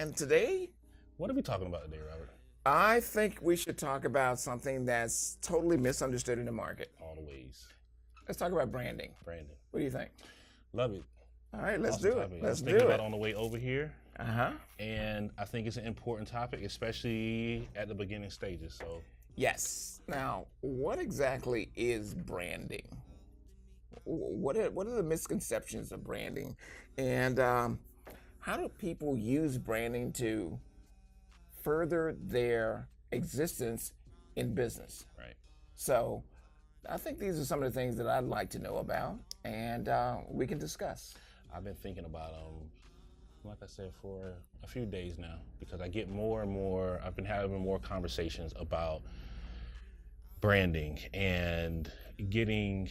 And today, What are we talking about today, Robert? I think we should talk about something that's totally misunderstood in the market. All the ways. Let's talk about branding. Brandon. What do you think? Love it. All right, let's Awesome do it. topic. I Let's was do thinking it. about on the way over here, Uh-huh. and I think it's an important topic, especially at the beginning stages. So, Yes. Now, what exactly is branding? What are the misconceptions of branding? And how do people use branding to further their existence in business? right. So I think these are some of the things that I'd like to know about, and we can discuss. I've been thinking about like I said, for a few days now, because I get more and more. I've been having more conversations about branding and getting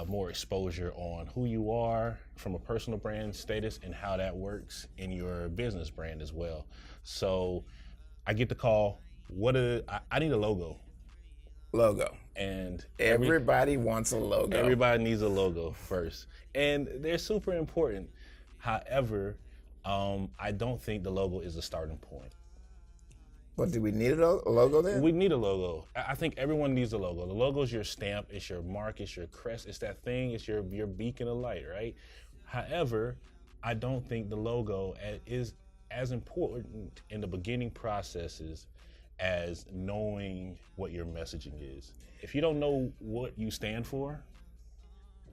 more exposure on who you are from a personal brand status and how that works in your business brand as well. So I get the call. I need a logo, Logo. and Everybody wants a logo. everybody needs a logo first, and they're super important. However, I don't think the logo is a starting point. But do we need a logo then? We need a logo. I think everyone needs a logo. The logo is your stamp, it's your mark, it's your crest, it's that thing, it's your beacon of light, right? However, I don't think the logo is as important in the beginning processes as knowing what your messaging is. If you don't know what you stand for,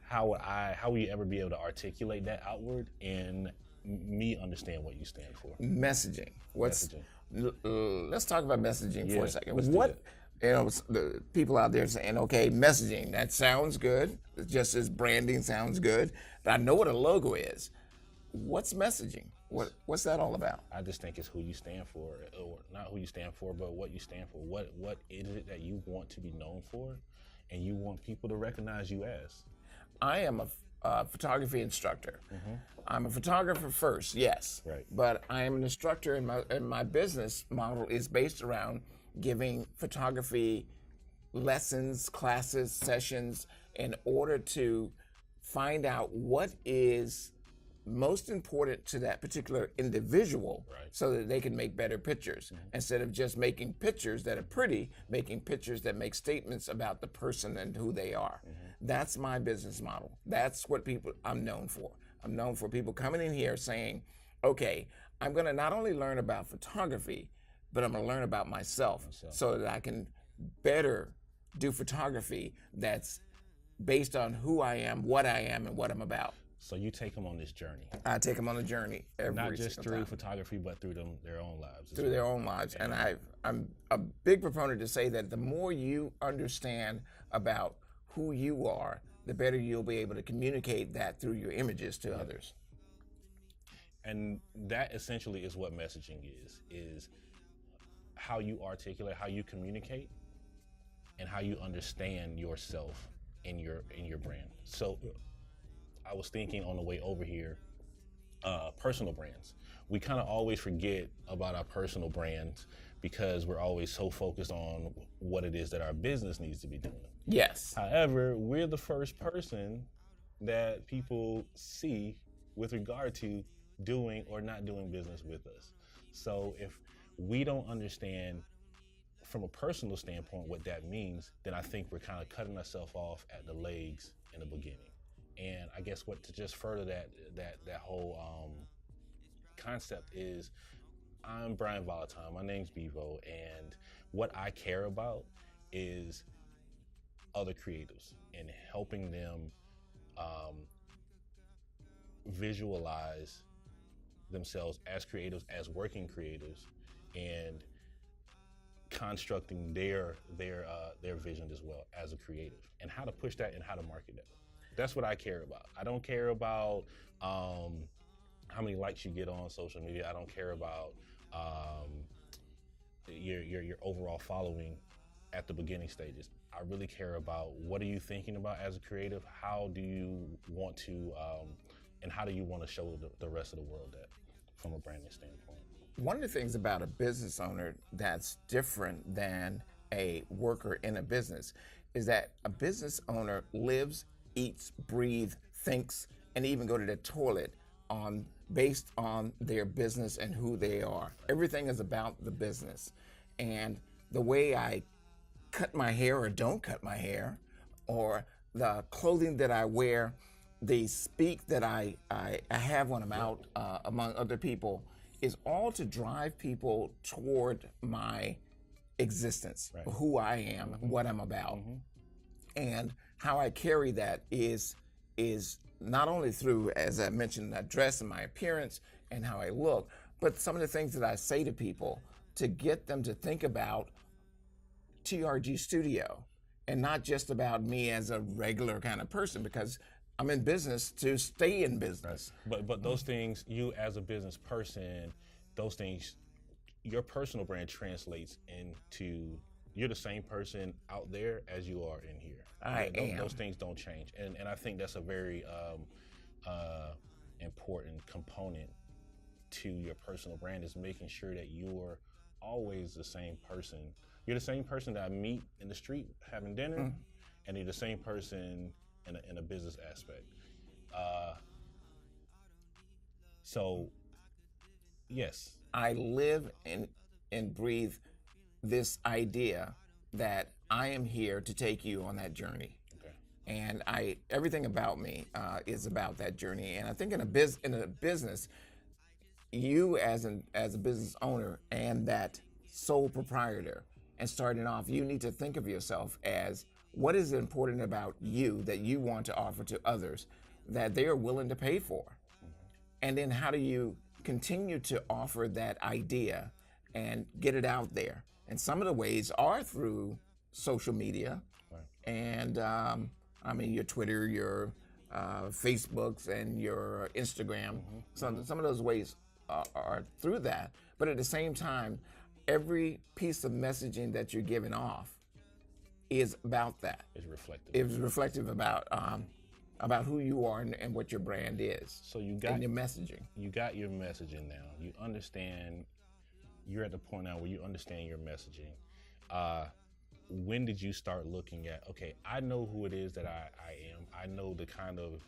how will you ever be able to articulate that outward and me understand what you stand for? Messaging. Messaging. Let's talk about messaging for Yeah, a second. let's do What the people out there saying, okay, messaging, that sounds good. Just as branding sounds good, but I know what a logo is. What's messaging? What's that all about? I just think it's who you stand for, or not who you stand for, but what you stand for. What is it that you want to be known for, and you want people to recognize you as? I am a photography instructor. I'm a photographer first, yes. Right. But I am an instructor, and my business model is based around giving photography lessons, classes, sessions in order to find out what is most important to that particular individual, Right. so that they can make better pictures instead of just making pictures that are pretty, making pictures that make statements about the person and who they are. That's my business model. That's what I'm known for. I'm known for people coming in here saying, okay, I'm going to not only learn about photography, but I'm going to learn about myself so that I can better do photography that's based on who I am, and what I'm about. So you take them on this journey, I take them on a journey not just single through time. photography, but through their own lives. as Through well. their own lives. And I'm a big proponent to say that the more you understand about who you are, the better you'll be able to communicate that through your images to others. And that essentially is what messaging is how you articulate, how you communicate, and how you understand yourself in your brand. So I was thinking on the way over here, personal brands. We kind of always forget about our personal brands because we're always so focused on what it is that our business needs to be doing. Yes. However, we're the first person that people see with regard to doing or not doing business with us. So if we don't understand from a personal standpoint what that means, then I think we're kind of cutting ourselves off at the legs in the beginning. And I guess to just further that whole concept is, I'm Brian Valentine, my name's Bevo, and what I care about is other creatives and helping them visualize themselves as creatives, as working creatives, and constructing their vision as well as a creative, and how to push that and how to market that. That's what I care about. I don't care about how many likes you get on social media. I don't care about your overall following at the beginning stages. I really care about what are you thinking about as a creative? How do you want to, and how do you want to show the rest of the world that from a branding standpoint? One of the things about a business owner that's different than a worker in a business is that a business owner lives, eats, breathes, thinks, and even go to the toilet on based on their business and who they are. Everything is about the business. And the way I cut my hair or don't cut my hair, or the clothing that I wear, the speak that I have when I'm out among other people, is all to drive people toward my existence, who I am, what I'm about. And how I carry that is not only through, as I mentioned, that dress and my appearance and how I look, but some of the things that I say to people to get them to think about TRG Studio and not just about me as a regular kind of person, because I'm in business to stay in business. But those things, you as a business person, those things, your personal brand translates into, you're the same person out there as you are in here. I am. Those things don't change. And I think that's a very important component to your personal brand, is making sure that you're always the same person. You're the same person that I meet in the street having dinner, and you're the same person in a business aspect. So, yes. I live and breathe this idea that I am here to take you on that journey. Okay. And everything about me is about that journey. And I think in a business, you as a business owner and that sole proprietor and starting off, you need to think of yourself as, what is important about you that you want to offer to others that they are willing to pay for? And then how do you continue to offer that idea and get it out there? And some of the ways are through social media, and I mean your Twitter, your Facebooks, and your Instagram. Some of those ways are through that. But at the same time, every piece of messaging that you're giving off is about that. It's reflective. It's reflective about who you are and what your brand is. So you got and your messaging. You got your messaging now. You understand. You're at the point now where you understand your messaging. When did you start looking at, okay, I know who it is that I am. I know the kind of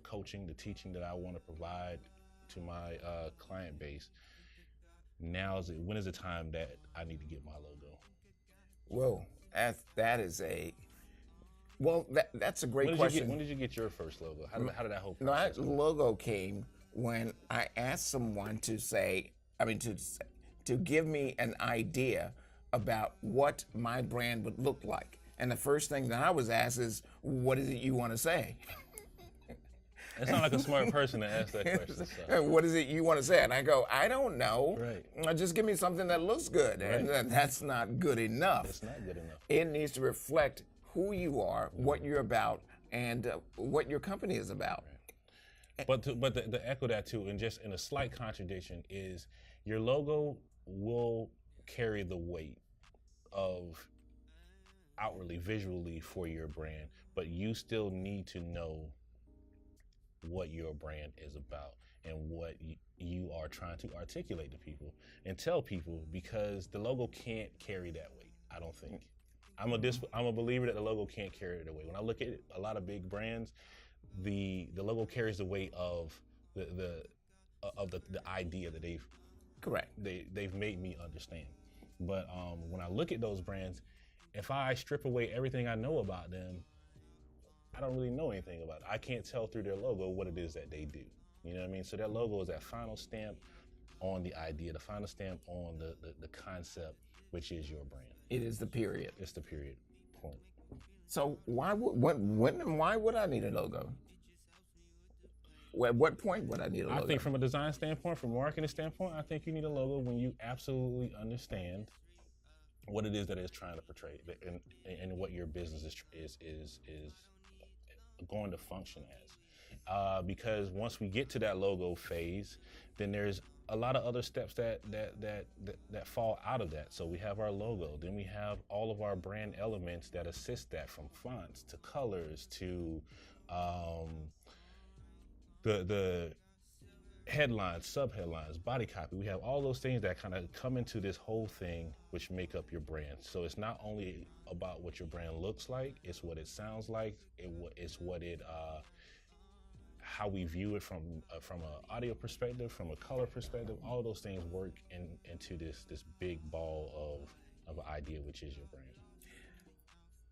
coaching, the teaching that I want to provide to my client base. When is the time that I need to get my logo? Whoa, that's a great question. When did you get your first logo? How did that whole process? No, that logo came when I asked someone to give me an idea about what my brand would look like. And the first thing that I was asked is, what is it you want to say? It's not like a smart person to ask that question. So. What is it you want to say? And I go, I don't know. Right. Just give me something that looks good. Right. And that's not good enough. It's not good enough. It needs to reflect who you are, what you're about, and what your company is about. Right. But to echo that too, and just in a slight contradiction, is your logo will carry the weight of outwardly, visually for your brand, but you still need to know what your brand is about and what you are trying to articulate to people and tell people, because the logo can't carry that weight, I don't think. I'm a believer that the logo can't carry the weight. When I look at a lot of big brands, the logo carries the weight of the idea that they've made me understand. But when I look at those brands, if I strip away everything I know about them, I don't really know anything about it. I can't tell through their logo what it is that they do. You know what I mean? So that logo is that final stamp on the idea, the final stamp on the concept, which is your brand. It is the period. It's the period point. So why would I need a logo? At what point would I need a logo? I think from a design standpoint, from a marketing standpoint, I think you need a logo when you absolutely understand what it is that it's trying to portray and what your business is going to function as. Because once we get to that logo phase, then there's a lot of other steps that fall out of that. So we have our logo, then we have all of our brand elements that assist that, from fonts to colors to the headlines, sub-headlines, body copy. We have all those things that kind of come into this whole thing, which make up your brand. So it's not only about what your brand looks like, it's what it sounds like, it's what it how we view it from an audio perspective, from a color perspective. All those things work into this big ball of an idea, which is your brand.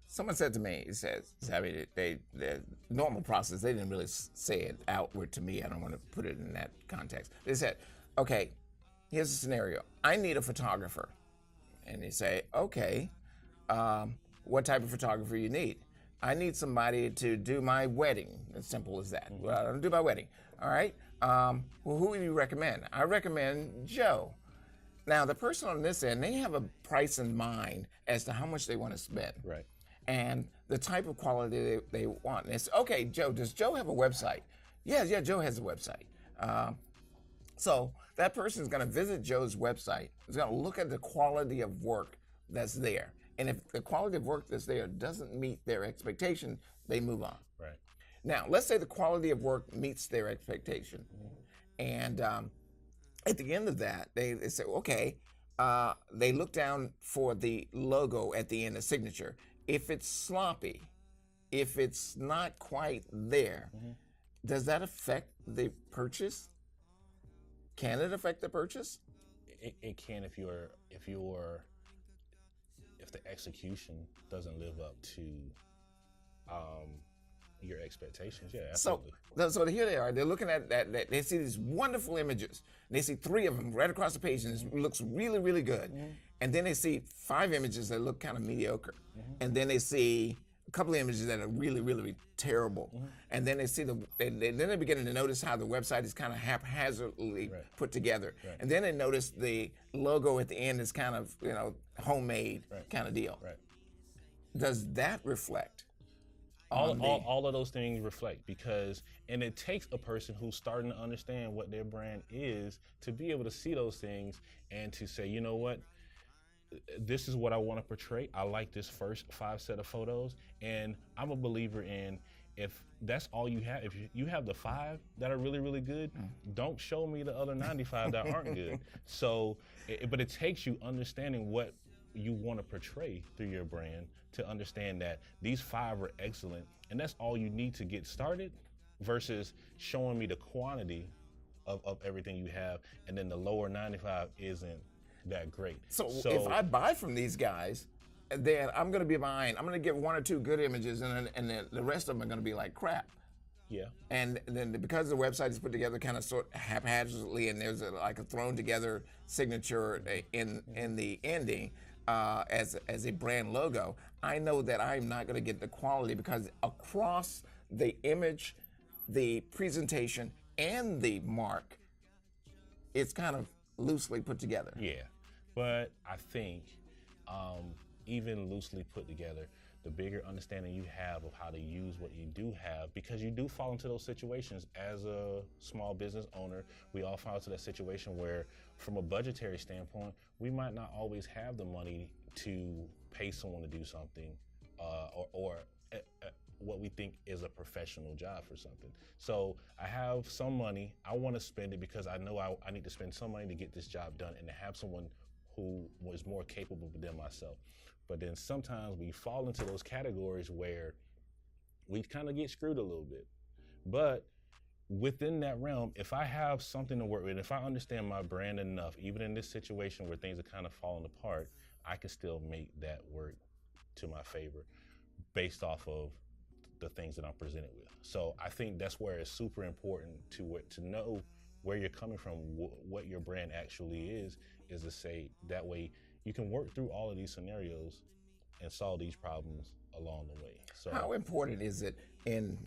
Someone said to me, he says, I mean, the normal process, they didn't really say it outward to me. I don't want to put it in that context. They said, okay, here's a scenario. I need a photographer. And they say, okay, what type of photographer you need? I need somebody to do my wedding. As simple as that. Well, I don't do my wedding. All right. Well, who do you recommend? I recommend Joe. Now, the person on this end, they have a price in mind as to how much they want to spend. Right. And the type of quality they want. And it's, okay, Joe, does Joe have a website? Yeah, Joe has a website. So that person is going to visit Joe's website. Is going to look at the quality of work that's there. And if the quality of work that's there doesn't meet their expectation, they move on. Right. Now, let's say the quality of work meets their expectation. And at the end of that, they say, okay, they look down for the logo at the end, the signature. If it's sloppy, if it's not quite there, does that affect the purchase? Can it affect the purchase? It can if the execution doesn't live up to your expectations. Yeah, absolutely. So here they are. They're looking at that. They see these wonderful images. They see 3 of them right across the page, and it looks really, really good. And then they see 5 images that look kind of mediocre. And then they see a couple of images that are really, really, really terrible. And then they see then they're beginning to notice how the website is kind of haphazardly put together. And then they notice the logo at the end is kind of, homemade kind of deal. Right. Does that reflect? All of those things reflect and it takes a person who's starting to understand what their brand is to be able to see those things and to say, you know what, this is what I want to portray. I like this first 5 set of photos, and I'm a believer in, if that's all you have, if you have the 5 that are really, really good, don't show me the other 95 that aren't good. So, but it takes you understanding what you want to portray through your brand to understand that these 5 are excellent, and that's all you need to get started, versus showing me the quantity of everything you have, and then the lower 95 isn't that great. So if I buy from these guys, then I'm going to be buying, I'm going to get 1 or 2 good images, and then the rest of them are going to be like crap. Yeah. And then because the website is put together kind of sort of haphazardly, and there's like a thrown together signature in the ending as a brand logo, I know that I'm not going to get the quality, because across the image, the presentation, and the mark, it's kind of loosely put together. Yeah. But I think even loosely put together, the bigger understanding you have of how to use what you do have, because you do fall into those situations as a small business owner. We all fall into that situation where, from a budgetary standpoint, we might not always have the money to pay someone to do something or what we think is a professional job for something. So I have some money, I want to spend it because I know I need to spend some money to get this job done and to have someone who was more capable than myself. But then sometimes we fall into those categories where we kind of get screwed a little bit. But within that realm, if I have something to work with, if I understand my brand enough, even in this situation where things are kind of falling apart, I can still make that work to my favor based off of the things that I'm presented with. So I think that's where it's super important to know where you're coming from, what your brand actually is to say, that way you can work through all of these scenarios and solve these problems along the way. So how important is it in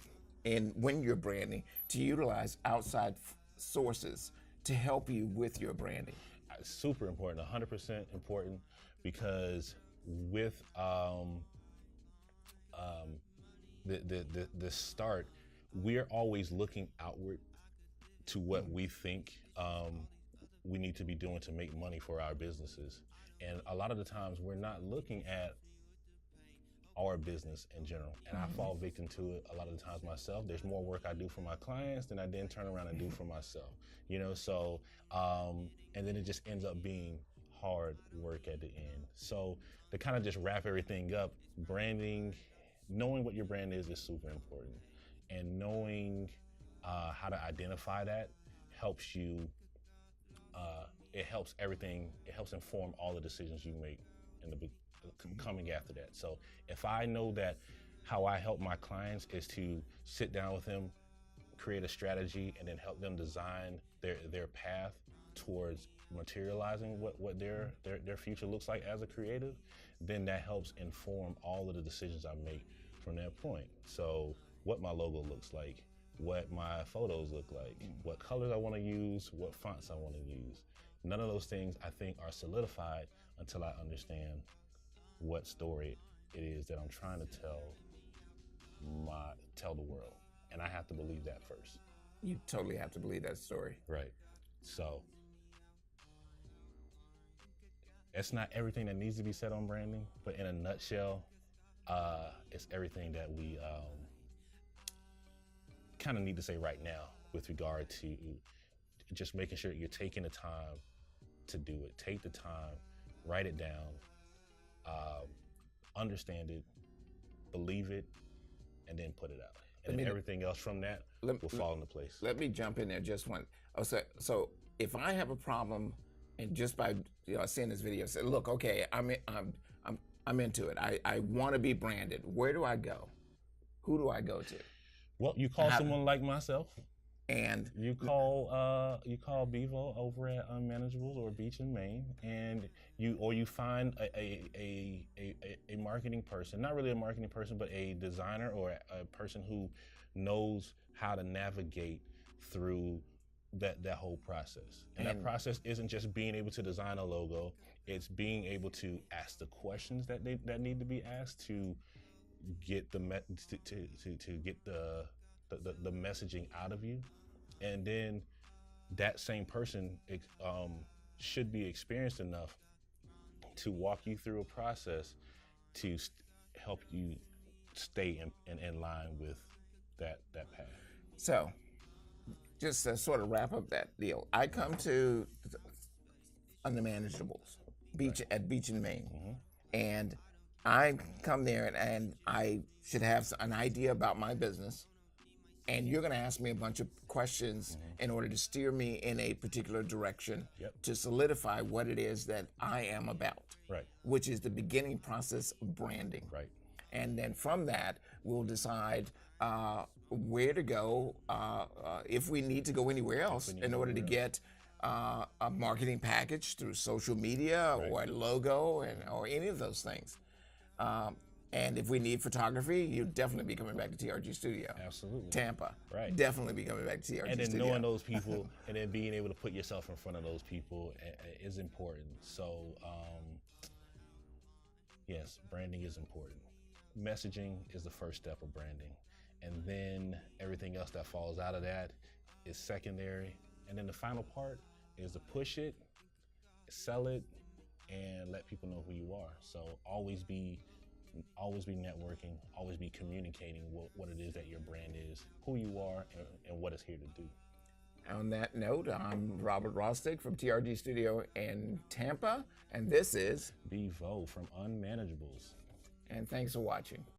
when you're branding to utilize outside sources to help you with your branding? Super important, 100% important, because with the start, we're always looking outward to what we think we need to be doing to make money for our businesses. And a lot of the times we're not looking at our business in general. And I fall victim to it a lot of the times myself. There's more work I do for my clients than I then turn around and do for myself. So, and then it just ends up being hard work at the end. So to kind of just wrap everything up, branding, knowing what your brand is super important. And knowing how to identify that helps you. It helps everything. It helps inform all the decisions you make in the coming after that. So if I know that how I help my clients is to sit down with them, create a strategy, and then help them design their path towards materializing what their future looks like as a creative, then that helps inform all of the decisions I make from that point. So what my logo looks like, what my photos look like, what colors I want to use, what fonts I want to use. None of those things I think are solidified until I understand what story it is that I'm trying to tell the world. And I have to believe that first. You totally have to believe that story. Right. So it's not everything that needs to be said on branding, but in a nutshell, it's everything that we kind of need to say right now with regard to just making sure you're taking the time to do it. Take the time, write it down, understand it, believe it, and then put it out. And then everything else from that will fall into place. Let me jump in there just one. So if I have a problem, and just by seeing this video, say, look, okay, I'm into it. I want to be branded. Where do I go? Who do I go to? Well, you call someone like myself. And you call Bevo over at UnManageables or Beach in Maine, and you find a marketing person, not really a marketing person, but a designer or a person who knows how to navigate through that whole process. And that process isn't just being able to design a logo; it's being able to ask the questions that need to be asked to get the messaging out of you. And then that same person should be experienced enough to walk you through a process to help you stay in line with that path. So, just to sort of wrap up that deal, I come to UnManageables at Beach in Maine, and I come there and I should have an idea about my business. And you're going to ask me a bunch of questions in order to steer me in a particular direction to solidify what it is that I am about, which is the beginning process of branding. Right. And then from that, we'll decide where to go, if we need to go anywhere else in order to get a marketing package through social media or a logo or any of those things. And if we need photography, you'd definitely be coming back to TRG Studio. Absolutely. Tampa. Right. Definitely be coming back to TRG Studio. And then knowing those people and then being able to put yourself in front of those people is important. So, yes, branding is important. Messaging is the first step of branding. And then everything else that falls out of that is secondary. And then the final part is to push it, sell it, and let people know who you are. So always be networking, always be communicating what it is that your brand is, who you are, and what it's here to do. On that note, I'm Robert Rostig from TRG Studio in Tampa, and this is Bevo from UnManageables. And thanks for watching.